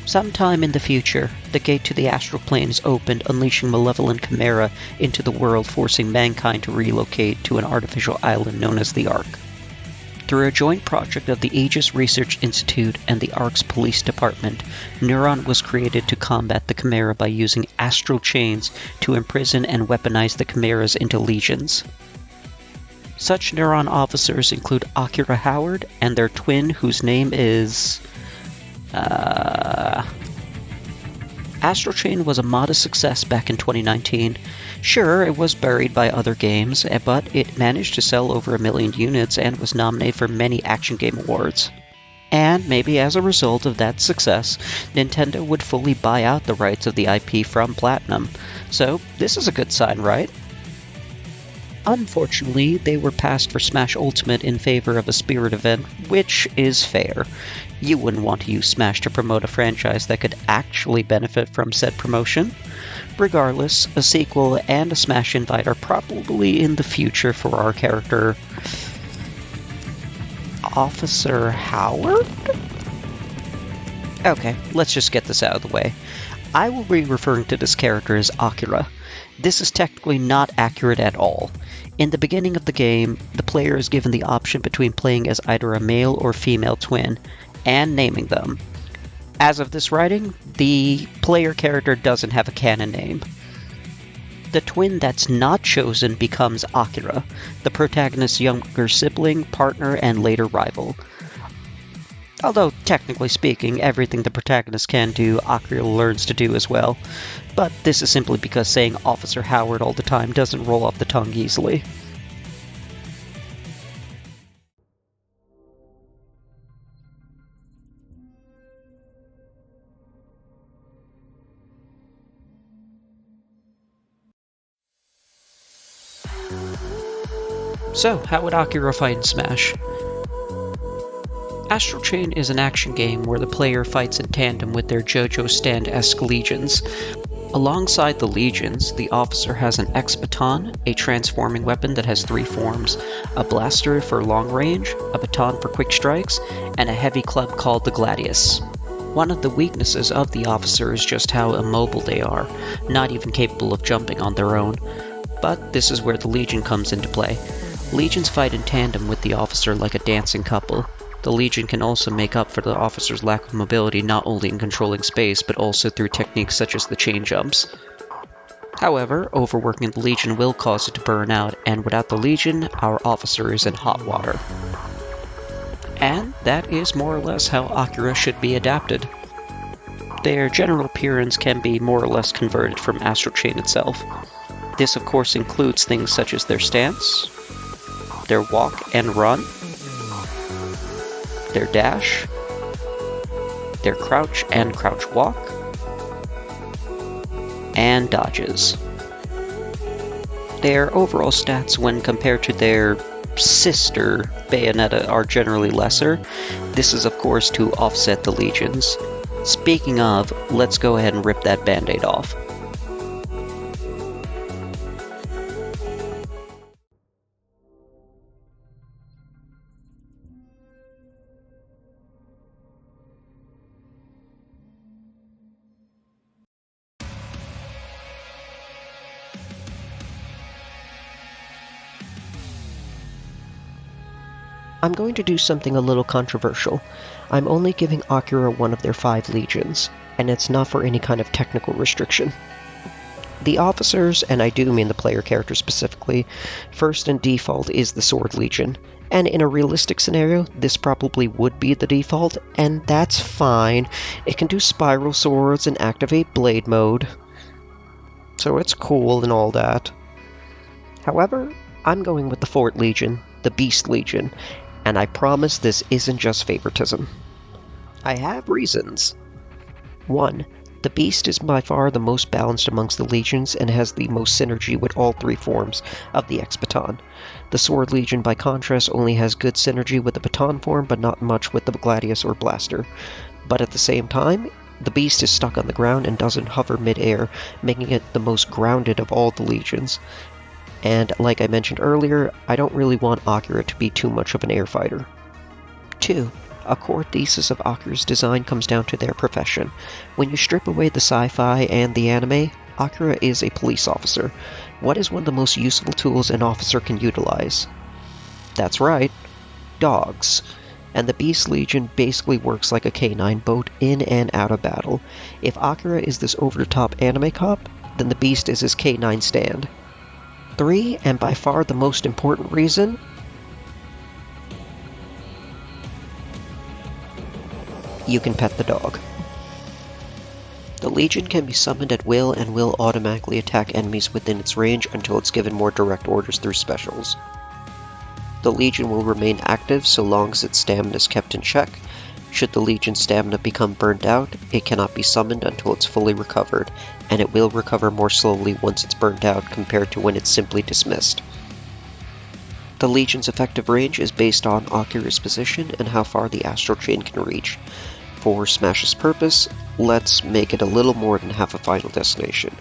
Sometime in the future, the gate to the astral plane is opened, unleashing malevolent chimera into the world, forcing mankind to relocate to an artificial island known as the Ark. Through a joint project of the Aegis Research Institute and the Ark's police department, Neuron was created to combat the chimera by using astral chains to imprison and weaponize the chimeras into legions. Such Neuron officers include Akira Howard and their twin, whose name is... Astral Chain was a modest success back in 2019. Sure, it was buried by other games, but it managed to sell over 1 million units and was nominated for many action game awards. And maybe as a result of that success, Nintendo would fully buy out the rights of the IP from Platinum. So this is a good sign, right? Unfortunately, they were passed for Smash Ultimate in favor of a Spirit event, which is fair. You wouldn't want to use Smash to promote a franchise that could actually benefit from said promotion. Regardless, a sequel and a Smash invite are probably in the future for our character, Officer Howard? Okay, let's just get this out of the way. I will be referring to this character as Akira. This is technically not accurate at all. In the beginning of the game, the player is given the option between playing as either a male or female twin, and naming them. As of this writing, the player character doesn't have a canon name. The twin that's not chosen becomes Akira, the protagonist's younger sibling, partner, and later rival. Although, technically speaking, everything the protagonist can do, Akira learns to do as well. But this is simply because saying Officer Howard all the time doesn't roll off the tongue easily. So, how would Akira fight in Smash? Astral Chain is an action game where the player fights in tandem with their JoJo stand-esque legions. Alongside the legions, the officer has an X-Baton, a transforming weapon that has 3 forms, a blaster for long range, a baton for quick strikes, and a heavy club called the Gladius. One of the weaknesses of the officer is just how immobile they are, not even capable of jumping on their own. But this is where the Legion comes into play. Legions fight in tandem with the officer like a dancing couple. The Legion can also make up for the officer's lack of mobility not only in controlling space, but also through techniques such as the chain jumps. However, overworking the Legion will cause it to burn out, and without the Legion, our officer is in hot water. And that is more or less how Akira should be adapted. Their general appearance can be more or less converted from Astral Chain itself. This of course includes things such as their stance, their walk and run, their dash, their crouch and crouch walk, and dodges. Their overall stats when compared to their sister Bayonetta are generally lesser. This is of course to offset the legions. Speaking of, let's go ahead and rip that band-aid off. I'm going to do something a little controversial. I'm only giving Akira one of their 5 legions, and it's not for any kind of technical restriction. The officers, and I do mean the player character specifically, first and default is the Sword Legion, and in a realistic scenario, this probably would be the default, and that's fine. It can do spiral swords and activate blade mode, so it's cool and all that. However, I'm going with the Fourth Legion, the Beast Legion, and I promise this isn't just favoritism. I have reasons. 1. The Beast is by far the most balanced amongst the legions and has the most synergy with all 3 forms of the X-Baton. The Sword Legion, by contrast, only has good synergy with the Baton form, but not much with the Gladius or Blaster. But at the same time, the Beast is stuck on the ground and doesn't hover mid-air, making it the most grounded of all the legions. And like I mentioned earlier, I don't really want Akira to be too much of an air fighter. 2. A core thesis of Akira's design comes down to their profession. When you strip away the sci-fi and the anime, Akira is a police officer. What is one of the most useful tools an officer can utilize? That's right, dogs. And the Beast Legion basically works like a canine boat in and out of battle. If Akira is this over-the-top anime cop, then the Beast is his canine stand. 3, and by far the most important reason, you can pet the dog. The Legion can be summoned at will and will automatically attack enemies within its range until it's given more direct orders through specials. The Legion will remain active so long as its stamina is kept in check. Should the Legion's stamina become burned out, it cannot be summoned until it's fully recovered, and it will recover more slowly once it's burned out compared to when it's simply dismissed. The Legion's effective range is based on Akira's position and how far the Astral Chain can reach. For Smash's purpose, let's make it a little more than half a final destination.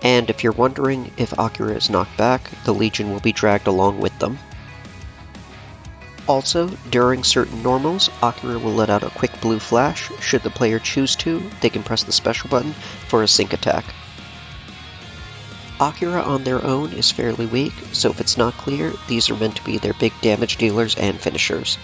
And if you're wondering if Akira is knocked back, the Legion will be dragged along with them. Also, during certain normals, Akira will let out a quick blue flash. Should the player choose to, they can press the special button for a sync attack. Akira on their own is fairly weak, so if it's not clear, these are meant to be their big damage dealers and finishers.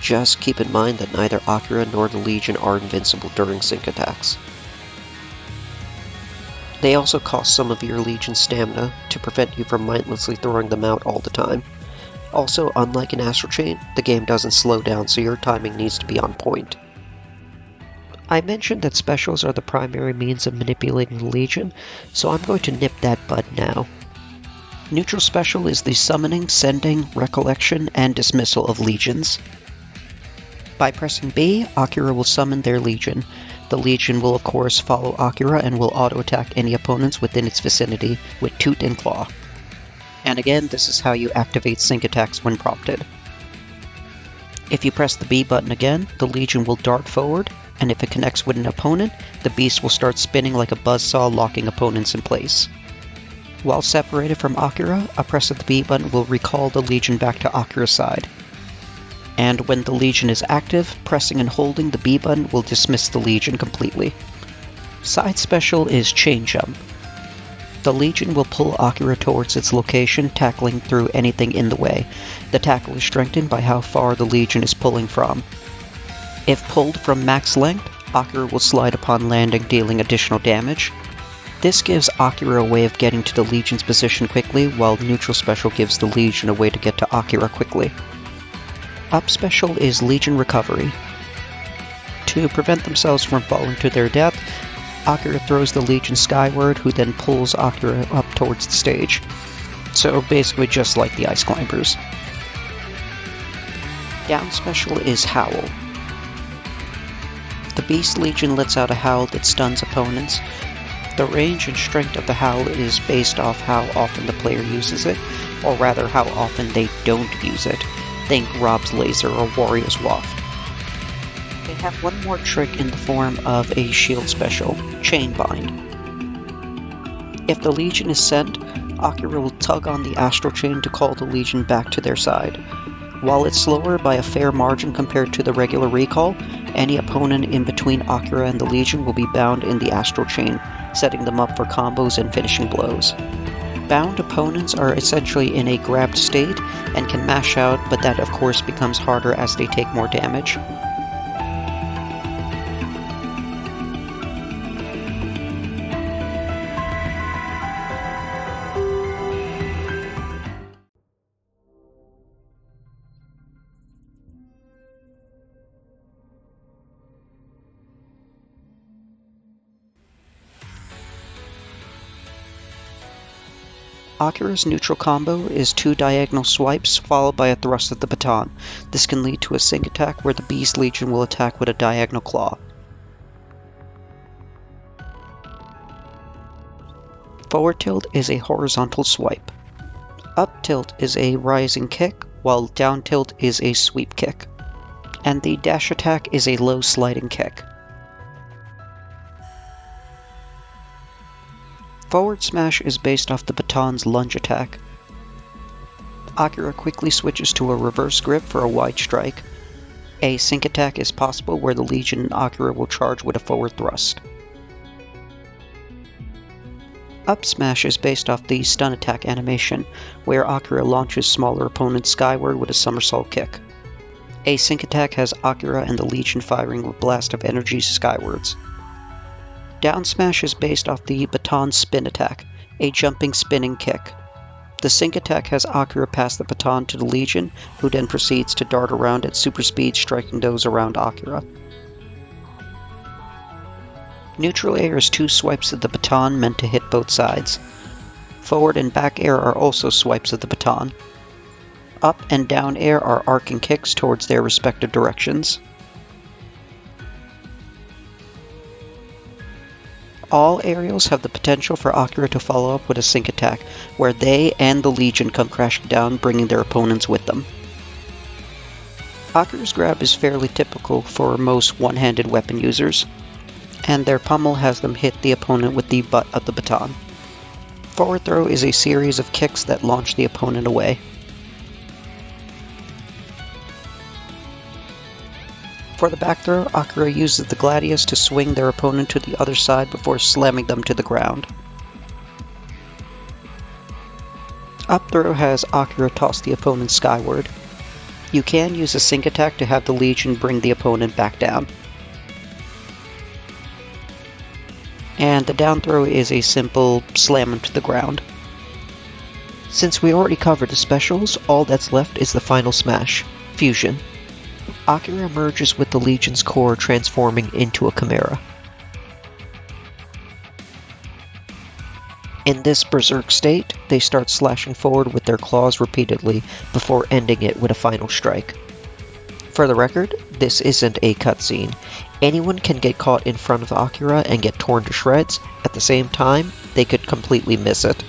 Just keep in mind that neither Akira nor the Legion are invincible during sync attacks. They also cost some of your Legion's stamina to prevent you from mindlessly throwing them out all the time. Also, unlike an Astral Chain, the game doesn't slow down, so your timing needs to be on point. I mentioned that specials are the primary means of manipulating the Legion, so I'm going to nip that bud now. Neutral special is the summoning, sending, recollection, and dismissal of Legions. By pressing B, Akira will summon their Legion. The Legion will of course follow Akira and will auto-attack any opponents within its vicinity with Toot and Claw. And again, this is how you activate sync attacks when prompted. If you press the B button again, the Legion will dart forward, and if it connects with an opponent, the Beast will start spinning like a buzzsaw, locking opponents in place. While separated from Akira, a press of the B button will recall the Legion back to Akira's side. And when the Legion is active, pressing and holding the B button will dismiss the Legion completely. Side special is Chain Jump. The Legion will pull Akira towards its location, tackling through anything in the way. The tackle is strengthened by how far the Legion is pulling from. If pulled from max length, Akira will slide upon landing, dealing additional damage. This gives Akira a way of getting to the Legion's position quickly, while neutral special gives the Legion a way to get to Akira quickly. Up special is Legion Recovery. To prevent themselves from falling to their death, Akira throws the Legion skyward, who then pulls Akira up towards the stage. So basically just like the Ice Climbers. Down special is Howl. The Beast Legion lets out a howl that stuns opponents. The range and strength of the howl is based off how often the player uses it, or rather how often they don't use it. Think Rob's Laser or Warrior's Waft. They have one more trick in the form of a shield special, Chain Bind. If the Legion is sent, Akira will tug on the Astral Chain to call the Legion back to their side. While it's slower by a fair margin compared to the regular recall, any opponent in between Akira and the Legion will be bound in the Astral Chain, setting them up for combos and finishing blows. Bound opponents are essentially in a grabbed state and can mash out, but that of course becomes harder as they take more damage. Akira's neutral combo is 2 diagonal swipes followed by a thrust of the baton. This can lead to a sync attack where the Beast Legion will attack with a diagonal claw. Forward tilt is a horizontal swipe. Up tilt is a rising kick, while down tilt is a sweep kick. And the dash attack is a low sliding kick. Forward smash is based off the baton's lunge attack. Akira quickly switches to a reverse grip for a wide strike. A sync attack is possible where the Legion and Akira will charge with a forward thrust. Up smash is based off the stun attack animation, where Akira launches smaller opponents skyward with a somersault kick. A sync attack has Akira and the Legion firing with blast of energy skywards. Down smash is based off the baton spin attack, a jumping spinning kick. The sync attack has Akira pass the baton to the Legion, who then proceeds to dart around at super speed, striking those around Akira. Neutral air is 2 swipes of the baton meant to hit both sides. Forward and back air are also swipes of the baton. Up and down air are arcing kicks towards their respective directions. All aerials have the potential for Akira to follow up with a sync attack, where they and the Legion come crashing down, bringing their opponents with them. Akira's grab is fairly typical for most one-handed weapon users, and their pummel has them hit the opponent with the butt of the baton. Forward throw is a series of kicks that launch the opponent away. For the back throw, Akira uses the Gladius to swing their opponent to the other side before slamming them to the ground. Up throw has Akira toss the opponent skyward. You can use a sync attack to have the Legion bring the opponent back down. And the down throw is a simple slam him to the ground. Since we already covered the specials, all that's left is the final smash, Fusion. Akira merges with the Legion's core, transforming into a chimera. In this berserk state, they start slashing forward with their claws repeatedly before ending it with a final strike. For the record, this isn't a cutscene. Anyone can get caught in front of Akira and get torn to shreds. At the same time, they could completely miss it.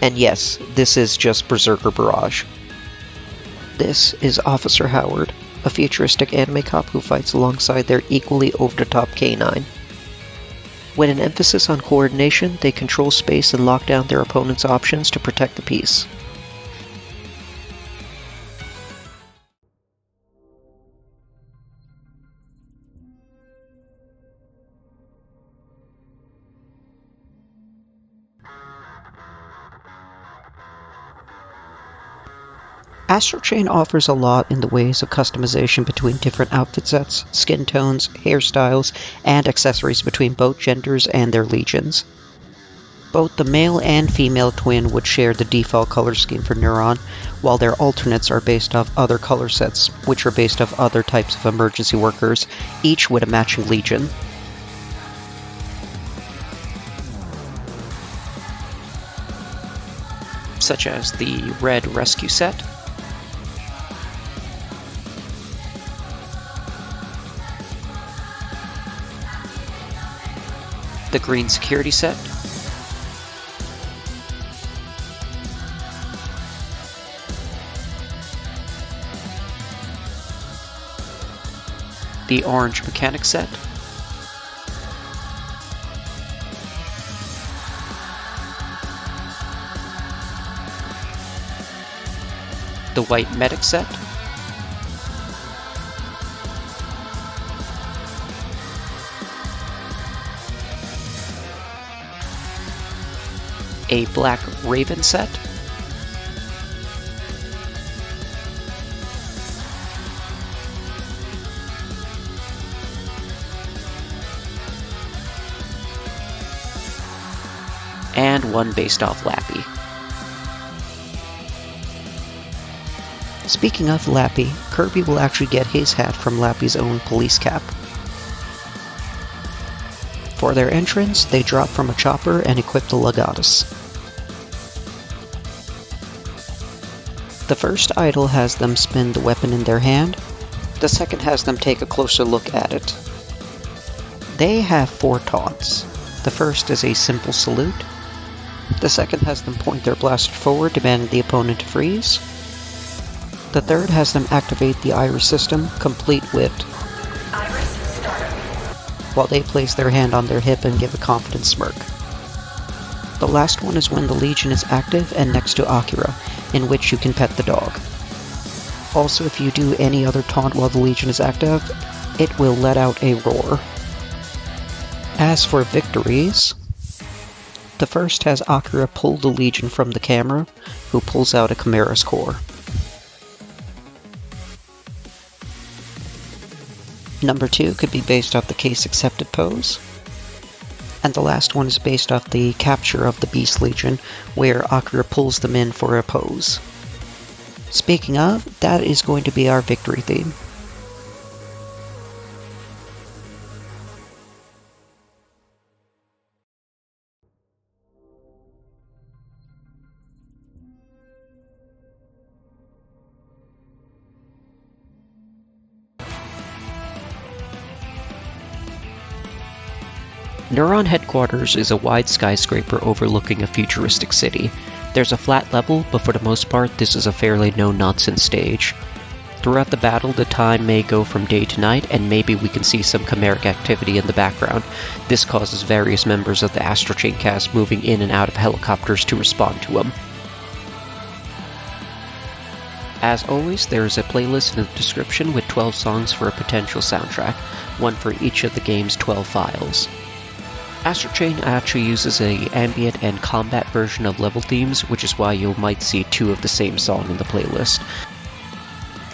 And yes, this is just Berserker Barrage. This is Officer Howard, a futuristic anime cop who fights alongside their equally over-the-top K9. With an emphasis on coordination, they control space and lock down their opponent's options to protect the peace. Astral Chain offers a lot in the ways of customization between different outfit sets, skin tones, hairstyles, and accessories between both genders and their legions. Both the male and female twin would share the default color scheme for Neuron, while their alternates are based off other color sets, which are based off other types of emergency workers, each with a matching legion. Such as the Red Rescue set, the Green Security set, the Orange Mechanic set, the White Medic set, a Black Raven set, and one based off Lappy. Speaking of Lappy, Kirby will actually get his hat from Lappy's own police cap. For their entrance, they drop from a chopper and equip the Legatus. The first idol has them spin the weapon in their hand. The second has them take a closer look at it. They have 4 taunts. The first is a simple salute. The second has them point their blaster forward, demanding the opponent to freeze. The third has them activate the Iris system, complete with Iris start, while they place their hand on their hip and give a confident smirk. The last one is when the Legion is active and next to Akira, in which you can pet the dog. Also, if you do any other taunt while the Legion is active, it will let out a roar. As for victories, the first has Akira pull the Legion from the camera, who pulls out a Chimera's core. Number 2 could be based off the case accepted pose. And the last one is based off the capture of the Beast Legion, where Akira pulls them in for a pose. Speaking of, that is going to be our victory theme. Neuron Headquarters is a wide skyscraper overlooking a futuristic city. There's a flat level, but for the most part, this is a fairly no-nonsense stage. Throughout the battle, the time may go from day to night, and maybe we can see some chimeric activity in the background. This causes various members of the Astral Chain cast moving in and out of helicopters to respond to them. As always, there is a playlist in the description with 12 songs for a potential soundtrack, one for each of the game's 12 files. Astral Chain actually uses an ambient and combat version of level themes, which is why you might see 2 of the same song in the playlist.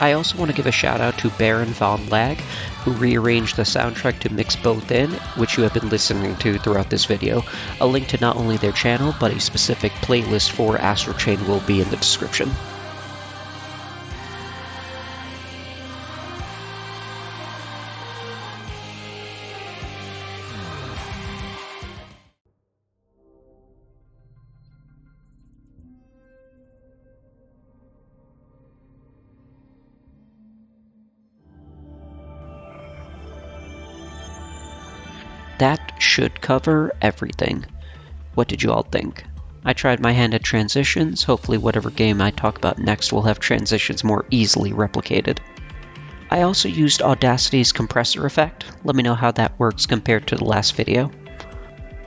I also want to give a shout out to Baron von Lag, who rearranged the soundtrack to mix both in, which you have been listening to throughout this video. A link to not only their channel, but a specific playlist for Astral Chain will be in the description. That should cover everything. What did you all think? I tried my hand at transitions. Hopefully whatever game I talk about next will have transitions more easily replicated. I also used Audacity's compressor effect. Let me know how that works compared to the last video.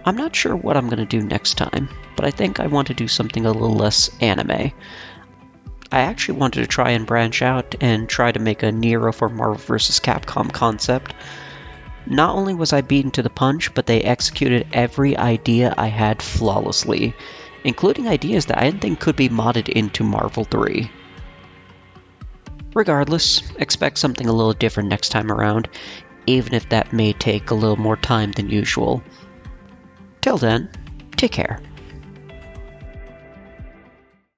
I'm not sure what I'm going to do next time, but I think I want to do something a little less anime. I actually wanted to try and branch out and try to make a Nero for Marvel vs. Capcom concept. Not only was I beaten to the punch, but they executed every idea I had flawlessly, including ideas that I didn't think could be modded into Marvel 3. Regardless, expect something a little different next time around, even if that may take a little more time than usual. Till then, take care.